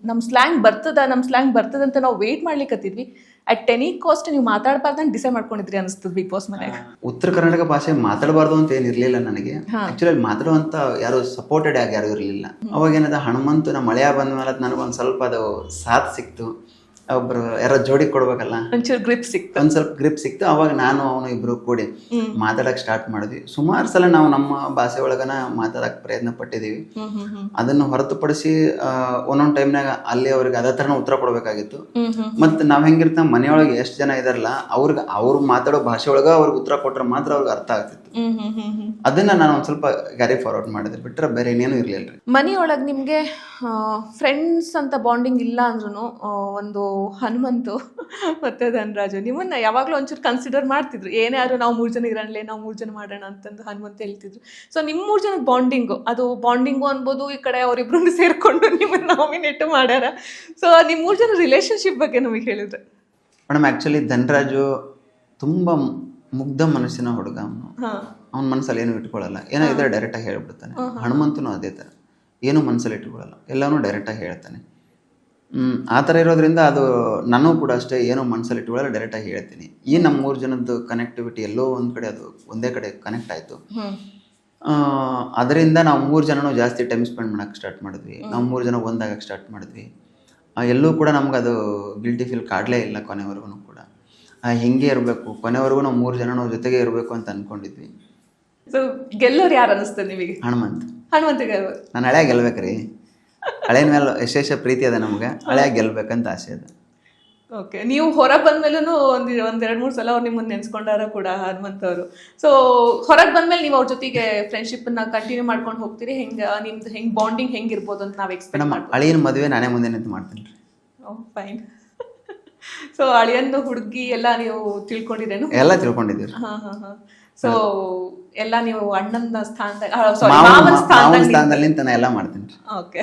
ನಮ್ಮ ಸ್ಲ್ಯಾಂಗ್ ಬರ್ತದ ಅಂತ ನಾವು ವೇಟ್ ಮಾಡ್ಲಿಕ್ಕತ್ತಿದ್ವಿ. ಅಟ್ ಎನಿ ಕಾಸ್ಟ್ ನೀವು ಮಾತಾಡಬಾರ್ದು ಡಿಸೈಡ್ ಮಾಡ್ಕೊಂಡಿದ್ರಿ ಅನಿಸ್ತದ ಬಿಗ್ ಬಾಸ್ ಮನ್ಯಾಗ. ಉತ್ತರ ಕರ್ನಾಟಕ ಭಾಷೆ ಮಾತಾಡಬಾರ್ದು ಅಂತ ಏನಿರ್ಲಿಲ್ಲ ನನಗೆ. ಆಕ್ಚುಲಿ ಮಾತಾಡುವಂತ ಯಾರು ಸಪೋರ್ಟೆಡ್ ಆಗಿ ಯಾರು ಇರಲಿಲ್ಲ. ಅವಾಗ ಏನದ ಹನುಮಂತನ ಮಳೆಯ ಬಂದ ಮೇಲೆ ನನಗೊಂದು ಸ್ವಲ್ಪ ಅದು ಸಾಥ್ ಸಿಕ್ತು. ಒಬ್ರು ಯಾರೋ ಜೋಡಿ ಕೊಡ್ಬೇಕಲ್ಲ, ಒಂಚೂರು ಗ್ರಿಪ್ ಸಿಕ್ತು, ಒಂದ್ ಸ್ವಲ್ಪ ಗ್ರಿಪ್ ಸಿಕ್ತು. ಅವಾಗ ನಾನು ಅವನು ಇಬ್ರು ಕೂಡಿ ಮಾತಾಡಕ್ ಸ್ಟಾರ್ಟ್ ಮಾಡಿದ್ವಿ. ಸುಮಾರು ಸಲ ನಾವು ನಮ್ಮ ಭಾಷೆ ಒಳಗನ ಮಾತಾಡಕ್ ಪ್ರಯತ್ನ ಪಟ್ಟಿದೀವಿ. ಅದನ್ನು ಹೊರತುಪಡಿಸಿ ಒಂದೊಂದ್ ಟೈಮ್ನಾಗ ಅಲ್ಲಿ ಅವ್ರಿಗೆ ಅದೇ ತರನ ಉತ್ತರ ಕೊಡ್ಬೇಕಾಗಿತ್ತು. ಮತ್ ನಾವ್ ಹೆಂಗಿರ್ತಾವ ಮನೆಯೊಳಗೆ ಎಷ್ಟು ಜನ ಇದಾರಲ್ಲ ಅವ್ರಿಗೆ ಅವ್ರು ಮಾತಾಡೋ ಭಾಷೆ ಒಳಗ ಅವ್ರಿಗೆ ಉತ್ತರ ಕೊಟ್ರೆ ಮಾತ್ರ ಅವ್ರಿಗೆ ಅರ್ಥ ಆಗ್ತಿತ್ತು. ಅದನ್ನ ನಾನು ಒಂದ್ ಸ್ವಲ್ಪ ಕ್ಯಾರಿ ಫಾರ್ವರ್ಡ್ ಮಾಡಿದೆ, ಬಿಟ್ರೆ ಬೇರೆ ಏನೇನು ಇರ್ಲಿಲ್ರಿ. ಮನೆಯೊಳಗೆ ನಿಮ್ಗೆ ಫ್ರೆಂಡ್ಸ್ ಅಂತ ಬಾಂಡಿಂಗ್ ಇಲ್ಲ ಅಂದ್ರೂ ಒಂದು ಹನುಮಂತು ಮತ್ತೆ ಧನರಾಜು ನಿಮ್ಮನ್ನ ಯಾವಾಗಲೂ ಒಂಚೂರು ಕನ್ಸಿಡರ್ ಮಾಡ್ತಿದ್ರು. ಏನೇ ಆದ್ರೂ ನಾವು 3 ಜನ ಇರಣ್ಲೆ, ನಾವು 3 ಜನ ಮಾಡೋಣ ಅಂತಂದು ಹನುಮಂತ ಹೇಳ್ತಿದ್ರು. ಸೊ ನಿಮ್ಮ 3 ಜನದ ಬಾಂಡಿಂಗು, ಅದು ಬಾಂಡಿಂಗು ಅನ್ಬೋದು. ಈ ಕಡೆ ಅವರಿಬ್ರು ಸೇರ್ಕೊಂಡು ನಿಮ್ಮನ್ನ ನಾಮಿನೇಟ್ ಮಾಡ್ಯಾರ. ಸೊ ನಿಮ್ಮ 3 ಜನ ರಿಲೇಶನ್ಶಿಪ್ ಬಗ್ಗೆ ನಮಗೆ ಹೇಳಿದ್ರೆ. ಮೇಡಮ್ ಆಕ್ಚುಲಿ ಧನರಾಜು ತುಂಬಾ ಮುಗ್ಧ ಮನಸ್ಸಿನ ಹುಡುಗ. ಅವನ ಮನಸ್ಸಲ್ಲಿ ಏನು ಇಟ್ಕೊಳ್ಳಲ್ಲ, ಏನಾಗಿದ್ರೆ ಡೈರೆಕ್ಟ್ ಆಗಿ ಹೇಳ್ಬಿಡ್ತಾನೆ. ಹನುಮಂತನು ಅದೇ ತರ, ಏನು ಮನಸ್ಸಲ್ಲಿ ಇಟ್ಕೊಳ್ಳಲ್ಲ, ಎಲ್ಲಾನು ಡೈರೆಕ್ಟ್ ಆಗಿ ಹೇಳ್ತಾನೆ. ಆ ಥರ ಇರೋದ್ರಿಂದ ಅದು ನಾನು ಕೂಡ ಅಷ್ಟೇ, ಏನು ಮನಸ್ಸಲ್ಲಿ ಇಟ್ಕೊಳ್ಳಲ್ಲ, ಡೈರೆಕ್ಟ್ ಆಗಿ ಹೇಳ್ತೀನಿ. ಈ ನಮ್ಮ 3 ಜನದ್ದು ಕನೆಕ್ಟಿವಿಟಿ ಎಲ್ಲೋ ಒಂದ್ ಕಡೆ ಅದು ಒಂದೇ ಕಡೆ ಕನೆಕ್ಟ್ ಆಯ್ತು. ಅದರಿಂದ ನಾವು 3 ಜನನು ಜಾಸ್ತಿ ಟೈಮ್ ಸ್ಪೆಂಡ್ ಮಾಡಕ್ಕೆ ಸ್ಟಾರ್ಟ್ ಮಾಡಿದ್ವಿ. ನಾವು 3 ಜನ ಒಂದಾಗಕ್ಕೆ ಸ್ಟಾರ್ಟ್ ಮಾಡಿದ್ವಿ. ಎಲ್ಲೂ ಕೂಡ ನಮ್ಗೆ ಅದು ಗಿಲ್ಟಿ ಫೀಲ್ ಕಾಡಲೇ ಇಲ್ಲ ಕೊನೆವರೆಗೂ ಕೂಡ. ಹಿಂಗೆ ಇರಬೇಕು, ಕೊನೆವರೆಗೂ ನಾವು 3 ಜನ ನಾವು ಜೊತೆಗೆ ಇರಬೇಕು ಅಂತ ಅನ್ಕೊಂಡಿದ್ವಿ. ಸೊ ಗೆಲ್ಲೋರು ಯಾರು ಅನಿಸ್ತದೆ ನಿಮಗೆ? ಹನುಮಂತ ಗೆಲ್ಬೋದು. ನಾನು ಹಳೆಯ ಗೆಲ್ಬೇಕ್ರಿ. ಹಳೆಯ ಮೇಲೆ ವಿಶೇಷ ಪ್ರೀತಿ ಅದ ನಮ್ಗೆ, ಹಳೆಯ ಗೆಲ್ಬೇಕಂತ ಆಸೆ ಅದ. ಓಕೆ, ನೀವು ಹೊರಗೆ ಬಂದ್ಮೇಲೂ ಒಂದ್ 2-3 ಸಲ ಅವ್ರು ನಿಮ್ಮನ್ನ ನೆನ್ಸ್ಕೊಂಡಾರ ಕೂಡ ಹನುಮಂತ ಅವರು. ಸೊ ಹೊರಗೆ ಬಂದ್ಮೇಲೆ ನೀವು ಅವ್ರ ಜೊತೆಗೆ ಫ್ರೆಂಡ್ಶಿಪ್ ನ ಕಂಟಿನ್ಯೂ ಮಾಡ್ಕೊಂಡು ಹೋಗ್ತೀರಿ? ನಿಮ್ದು ಹೆಂಗ್ ಬಾಂಡಿಂಗ್ ಹೆಂಗಿರ್ಬೋದು ಅಂತ ನಾವು ಎಕ್ಸ್ಪೆಕ್ಟ್ ಮಾಡ್ತೀವಿ. ಅಳಿಯನ ಮದುವೆ ನಾನೇ ಮುಂದೆ ನಿಂತು ಮಾಡ್ತೀನಿ. ಫೈನ್. ಸೊ ಅಳಿಯಂದು ಹುಡುಗಿ ಎಲ್ಲ ನೀವು ತಿಳ್ಕೊಂಡಿರೇನು? ಎಲ್ಲ ತಿಳ್ಕೊಂಡಿದ್ದೀರಿ. ಸೊ ಎಲ್ಲ ನೀವು ಅಣ್ಣನ ಸ್ಥಾನದಾಗ, ಮಾವನ ಸ್ಥಾನದಲ್ಲಿ ನಿಂತು ನಾನು ಎಲ್ಲ ಮಾಡ್ತೀನಿ. ಓಕೆ.